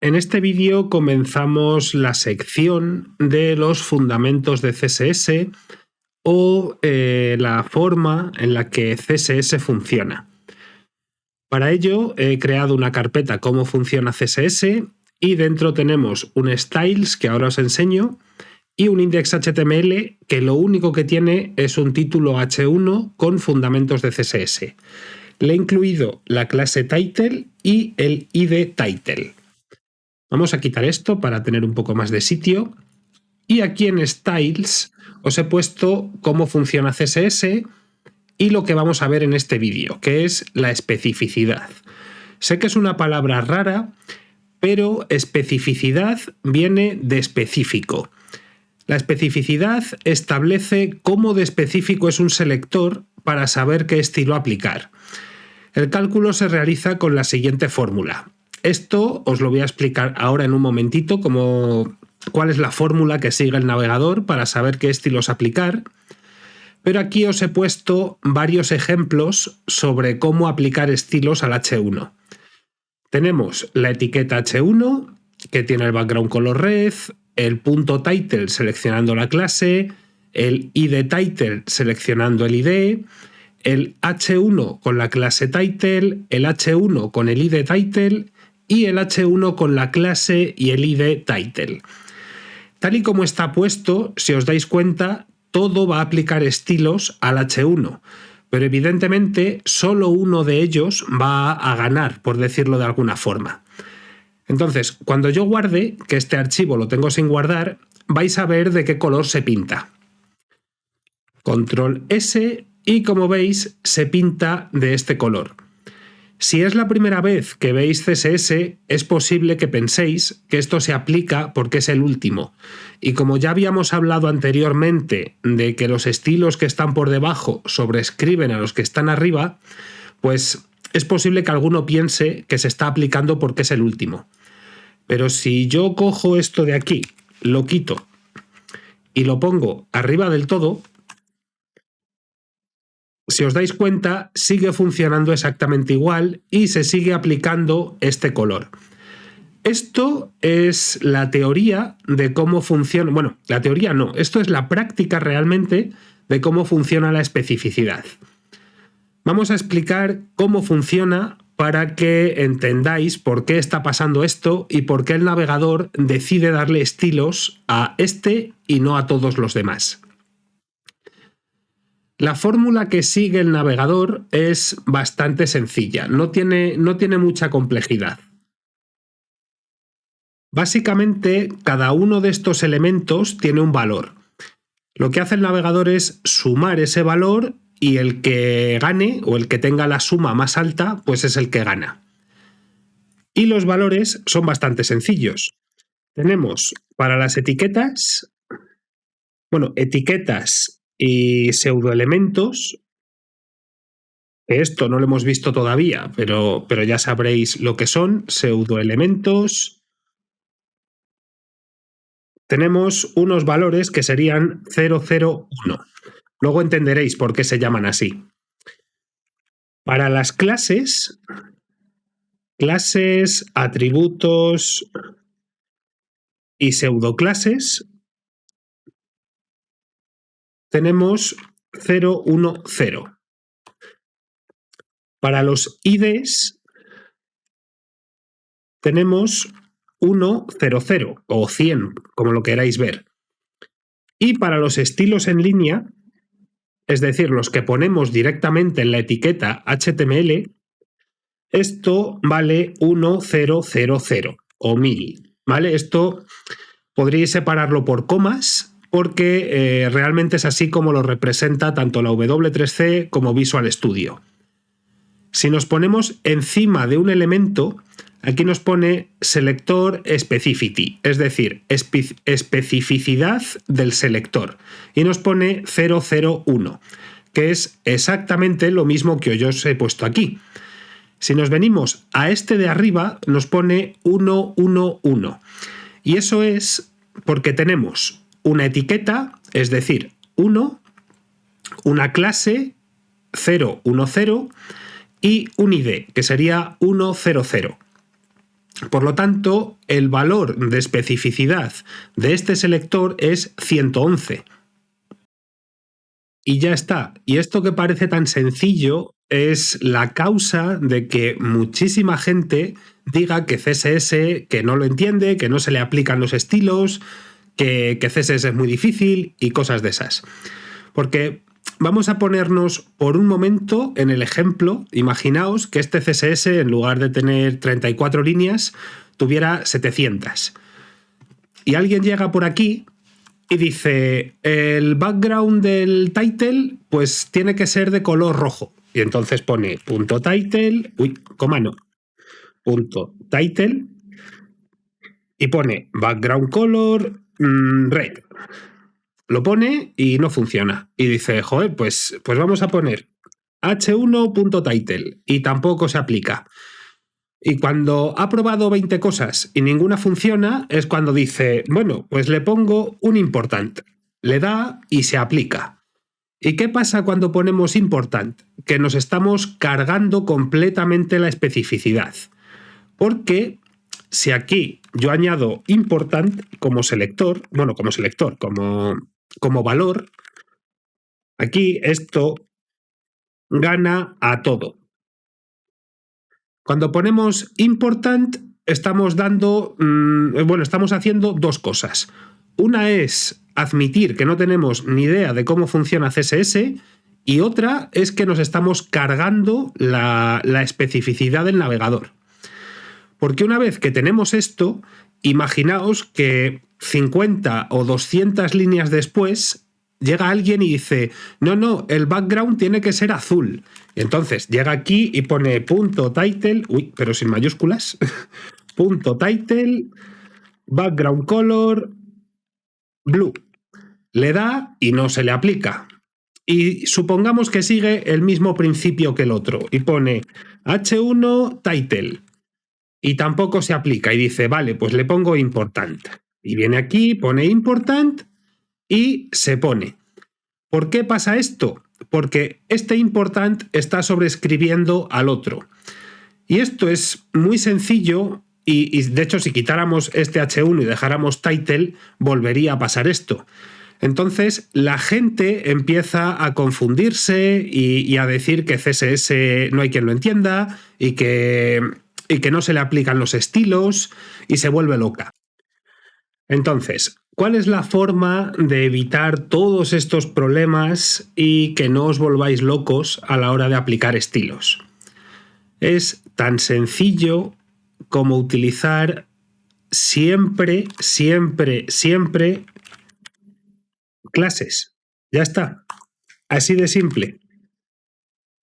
En este vídeo comenzamos la sección de los fundamentos de CSS o la forma en la que CSS funciona. Para ello he creado una carpeta cómo funciona CSS y dentro tenemos un styles que ahora os enseño y un index.html que lo único que tiene es un título h1 con fundamentos de CSS. Le he incluido la clase title y el id title. Vamos a quitar esto para tener un poco más de sitio. Y aquí en Styles os he puesto cómo funciona CSS y lo que vamos a ver en este vídeo, que es la especificidad. Sé que es una palabra rara, pero especificidad viene de específico. La especificidad establece cómo de específico es un selector para saber qué estilo aplicar. El cálculo se realiza con la siguiente fórmula. Esto os lo voy a explicar ahora en un momentito, cuál es la fórmula que sigue el navegador para saber qué estilos aplicar. Pero aquí os he puesto varios ejemplos sobre cómo aplicar estilos al H1. Tenemos la etiqueta H1, que tiene el background color red, el punto title seleccionando la clase, el id title seleccionando el id, el H1 con la clase title, el H1 con el id title y el H1 con la clase y el id title. Tal y como está puesto, si os dais cuenta, todo va a aplicar estilos al H1, pero evidentemente solo uno de ellos va a ganar, por decirlo de alguna forma. Entonces, cuando yo guarde, que este archivo lo tengo sin guardar, vais a ver de qué color se pinta. Control S y como veis se pinta de este color. Si es la primera vez que veis CSS, es posible que penséis que esto se aplica porque es el último. Y como ya habíamos hablado anteriormente de que los estilos que están por debajo sobrescriben a los que están arriba, pues es posible que alguno piense que se está aplicando porque es el último. Pero si yo cojo esto de aquí, lo quito y lo pongo arriba del todo, si os dais cuenta, sigue funcionando exactamente igual y se sigue aplicando este color. Esto es la teoría de cómo funciona. Bueno, la teoría no, esto es la práctica realmente de cómo funciona la especificidad. Vamos a explicar cómo funciona para que entendáis por qué está pasando esto y por qué el navegador decide darle estilos a este y no a todos los demás. La fórmula que sigue el navegador es bastante sencilla, no tiene mucha complejidad. Básicamente, cada uno de estos elementos tiene un valor. Lo que hace el navegador es sumar ese valor y el que gane o el que tenga la suma más alta, pues es el que gana. Y los valores son bastante sencillos. Tenemos para las etiquetas, etiquetas y pseudoelementos. Esto no lo hemos visto todavía, pero ya sabréis lo que son pseudoelementos. Tenemos unos valores que serían 0, 0, 1. Luego entenderéis por qué se llaman así. Para las clases, atributos y pseudoclases, tenemos 0, 1, 0. Para los IDs tenemos 1, 0, 0 o 100, como lo queráis ver. Y para los estilos en línea, es decir, los que ponemos directamente en la etiqueta HTML, esto vale 1, 0, 0, 0 o 1000. ¿Vale? Esto podríais separarlo por comas porque realmente es así como lo representa tanto la W3C como Visual Studio. Si nos ponemos encima de un elemento, aquí nos pone selector specificity, es decir, especificidad del selector, y nos pone 001, que es exactamente lo mismo que yo os he puesto aquí. Si nos venimos a este de arriba, nos pone 111, y eso es porque tenemos una etiqueta, es decir, 1, una clase 010 y un ID, que sería 100. Por lo tanto, el valor de especificidad de este selector es 111. Y ya está. Y esto que parece tan sencillo es la causa de que muchísima gente diga que CSS, que no lo entiende, que no se le aplican los estilos, que CSS es muy difícil y cosas de esas. Porque vamos a ponernos por un momento en el ejemplo. Imaginaos que este CSS, en lugar de tener 34 líneas, tuviera 700. Y alguien llega por aquí y dice, el background del title pues tiene que ser de color rojo. Y entonces pone punto title, coma no, punto title, y pone background color red. Lo pone y no funciona. Y dice, joder, pues vamos a poner h1.title y tampoco se aplica. Y cuando ha probado 20 cosas y ninguna funciona, es cuando dice, bueno, pues le pongo un important. Le da y se aplica. ¿Y qué pasa cuando ponemos important? Que nos estamos cargando completamente la especificidad. Porque si aquí yo añado important como selector, como valor, aquí esto gana a todo. Cuando ponemos important, estamos haciendo dos cosas. Una es admitir que no tenemos ni idea de cómo funciona CSS y otra es que nos estamos cargando la especificidad del navegador. Porque una vez que tenemos esto, imaginaos que 50 o 200 líneas después llega alguien y dice, no, el background tiene que ser azul. Y entonces llega aquí y pone punto title, pero sin mayúsculas, punto title, background color, blue. Le da y no se le aplica. Y supongamos que sigue el mismo principio que el otro y pone h1 title y tampoco se aplica y dice, vale, pues le pongo important. Y viene aquí, pone important y se pone. ¿Por qué pasa esto? Porque este important está sobreescribiendo al otro. Y esto es muy sencillo y de hecho si quitáramos este H1 y dejáramos title, volvería a pasar esto. Entonces la gente empieza a confundirse y a decir que CSS no hay quien lo entienda y que no se le aplican los estilos y se vuelve loca. Entonces, ¿cuál es la forma de evitar todos estos problemas y que no os volváis locos a la hora de aplicar estilos? Es tan sencillo como utilizar siempre clases. Ya está. Así de simple.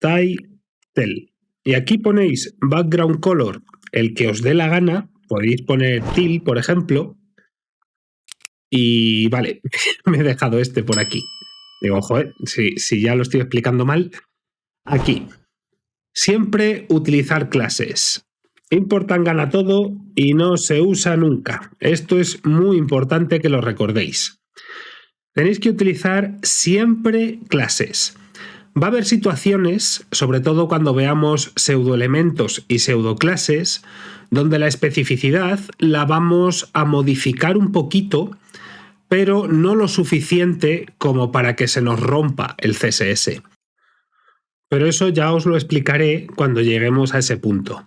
Title. Y aquí ponéis background color, el que os dé la gana. Podéis poner teal, por ejemplo. Y vale, me he dejado este por aquí. Digo, joder, si ya lo estoy explicando mal. Aquí. Siempre utilizar clases. Important gana todo y no se usa nunca. Esto es muy importante que lo recordéis. Tenéis que utilizar siempre clases. Va a haber situaciones, sobre todo cuando veamos pseudoelementos y pseudoclases, donde la especificidad la vamos a modificar un poquito, pero no lo suficiente como para que se nos rompa el CSS. Pero eso ya os lo explicaré cuando lleguemos a ese punto.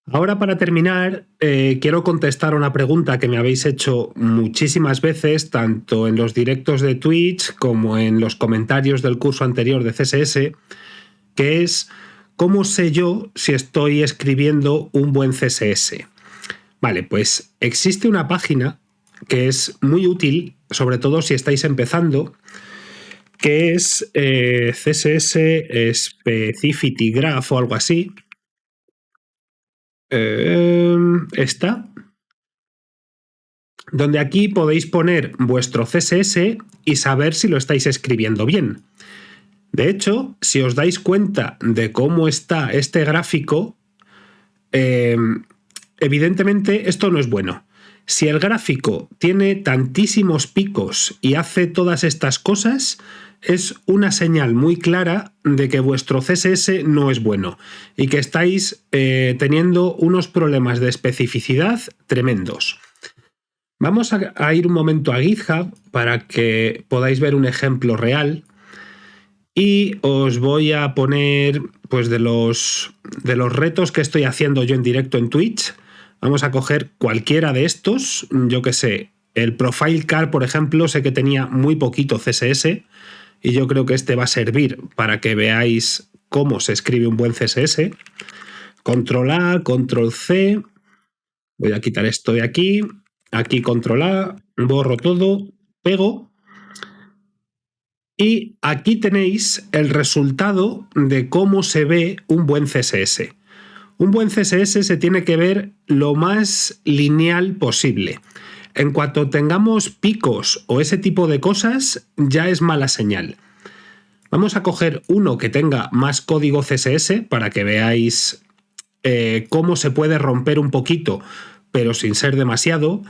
Ahora, para terminar, quiero contestar a una pregunta que me habéis hecho muchísimas veces, tanto en los directos de Twitch como en los comentarios del curso anterior de CSS, que es ¿cómo sé yo si estoy escribiendo un buen CSS? Vale, pues existe una página que es muy útil, sobre todo si estáis empezando, que es CSS Specificity Graph o algo así. Esta, donde aquí podéis poner vuestro CSS y saber si lo estáis escribiendo bien. De hecho, si os dais cuenta de cómo está este gráfico, evidentemente esto no es bueno. Si el gráfico tiene tantísimos picos y hace todas estas cosas, es una señal muy clara de que vuestro CSS no es bueno y que estáis teniendo unos problemas de especificidad tremendos. Vamos a ir un momento a GitHub para que podáis ver un ejemplo real y os voy a poner pues de los retos que estoy haciendo yo en directo en Twitch. Vamos a coger cualquiera de estos, yo que sé, el Profile Car, por ejemplo, sé que tenía muy poquito CSS y yo creo que este va a servir para que veáis cómo se escribe un buen CSS. Control A, Control C, voy a quitar esto de aquí, aquí Control A, borro todo, pego y aquí tenéis el resultado de cómo se ve un buen CSS. Un buen CSS se tiene que ver lo más lineal posible. En cuanto tengamos picos o ese tipo de cosas, ya es mala señal. Vamos a coger uno que tenga más código CSS para que veáis cómo se puede romper un poquito, pero sin ser demasiado.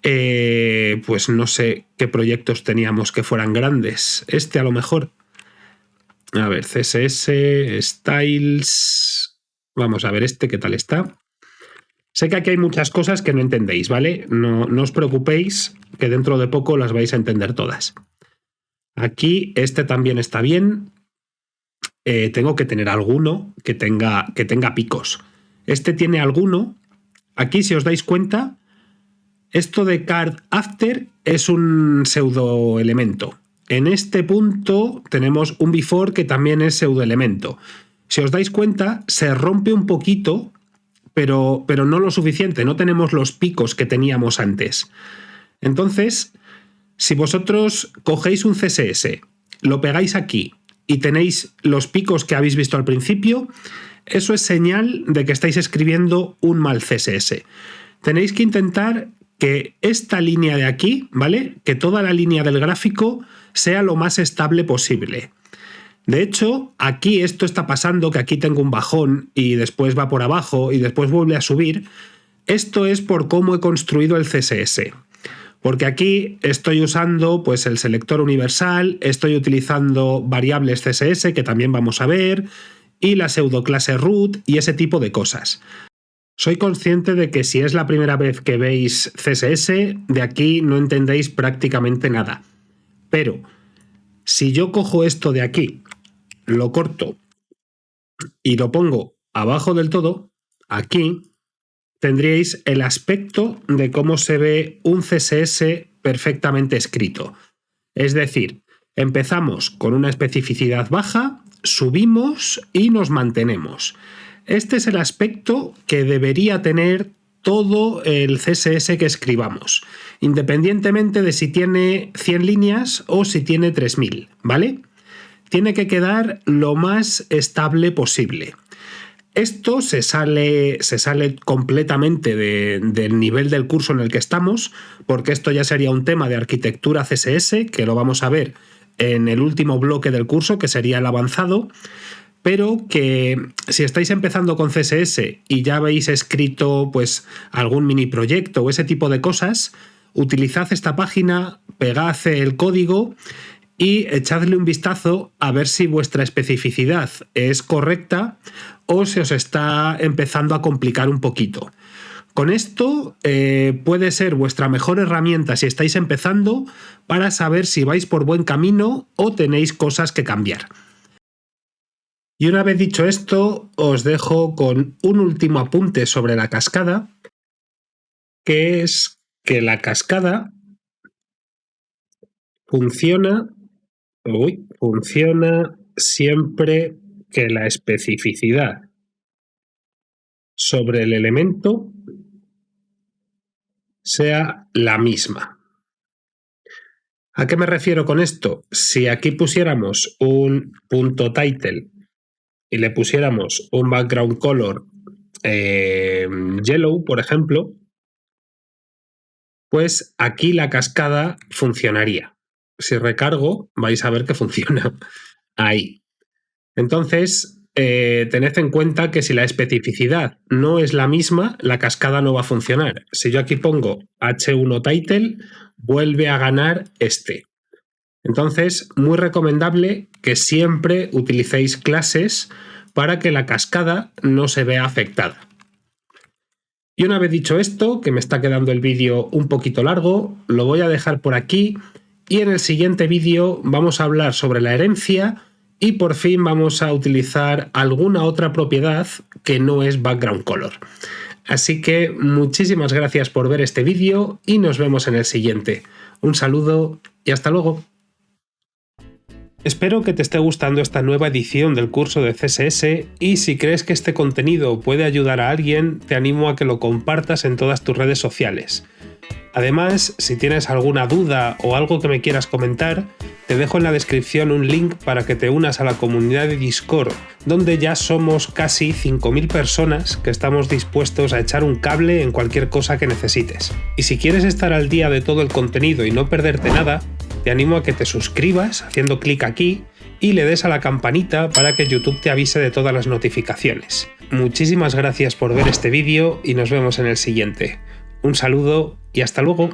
Pues no sé qué proyectos teníamos que fueran grandes. Este a lo mejor. A ver, CSS, Styles... Vamos a ver este, ¿qué tal está? Sé que aquí hay muchas cosas que no entendéis, ¿vale? No os preocupéis, que dentro de poco las vais a entender todas. Aquí este también está bien. Tengo que tener alguno que tenga picos. Este tiene alguno. Aquí, si os dais cuenta, esto de card after es un pseudoelemento. En este punto tenemos un before que también es pseudoelemento. Si os dais cuenta, se rompe un poquito, pero no lo suficiente, no tenemos los picos que teníamos antes. Entonces, si vosotros cogéis un CSS, lo pegáis aquí y tenéis los picos que habéis visto al principio, eso es señal de que estáis escribiendo un mal CSS. Tenéis que intentar que esta línea de aquí, ¿vale? Que toda la línea del gráfico sea lo más estable posible. De hecho, aquí esto está pasando, que aquí tengo un bajón y después va por abajo y después vuelve a subir. Esto es por cómo he construido el CSS. Porque aquí estoy usando pues, el selector universal, estoy utilizando variables CSS, que también vamos a ver, y la pseudoclase root y ese tipo de cosas. Soy consciente de que si es la primera vez que veis CSS, de aquí no entendéis prácticamente nada. Pero si yo cojo esto de aquí, lo corto y lo pongo abajo del todo, aquí tendríais el aspecto de cómo se ve un CSS perfectamente escrito. Es decir, empezamos con una especificidad baja, subimos y nos mantenemos. Este es el aspecto que debería tener todo el CSS que escribamos, independientemente de si tiene 100 líneas o si tiene 3000, ¿vale? Tiene que quedar lo más estable posible. Esto se sale completamente del nivel del curso en el que estamos, porque esto ya sería un tema de arquitectura CSS, que lo vamos a ver en el último bloque del curso, que sería el avanzado, pero que si estáis empezando con CSS y ya habéis escrito pues algún mini proyecto o ese tipo de cosas, utilizad esta página, pegad el código y echadle un vistazo a ver si vuestra especificidad es correcta o se os está empezando a complicar un poquito. Con esto puede ser vuestra mejor herramienta si estáis empezando para saber si vais por buen camino o tenéis cosas que cambiar. Y una vez dicho esto, os dejo con un último apunte sobre la cascada, que es que la cascada funciona siempre que la especificidad sobre el elemento sea la misma. ¿A qué me refiero con esto? Si aquí pusiéramos un punto title y le pusiéramos un background color yellow, por ejemplo, pues aquí la cascada funcionaría. Si recargo, vais a ver que funciona. Ahí. Entonces, tened en cuenta que si la especificidad no es la misma, la cascada no va a funcionar. Si yo aquí pongo H1 title, vuelve a ganar este. Entonces, muy recomendable que siempre utilicéis clases para que la cascada no se vea afectada. Y una vez dicho esto, que me está quedando el vídeo un poquito largo, lo voy a dejar por aquí y en el siguiente vídeo vamos a hablar sobre la herencia y por fin vamos a utilizar alguna otra propiedad que no es background color. Así que muchísimas gracias por ver este vídeo y nos vemos en el siguiente. Un saludo y hasta luego. Espero que te esté gustando esta nueva edición del curso de CSS y si crees que este contenido puede ayudar a alguien, te animo a que lo compartas en todas tus redes sociales. Además, si tienes alguna duda o algo que me quieras comentar, te dejo en la descripción un link para que te unas a la comunidad de Discord, donde ya somos casi 5.000 personas que estamos dispuestos a echar un cable en cualquier cosa que necesites. Y si quieres estar al día de todo el contenido y no perderte nada, te animo a que te suscribas haciendo clic aquí y le des a la campanita para que YouTube te avise de todas las notificaciones. Muchísimas gracias por ver este vídeo y nos vemos en el siguiente. Un saludo y hasta luego.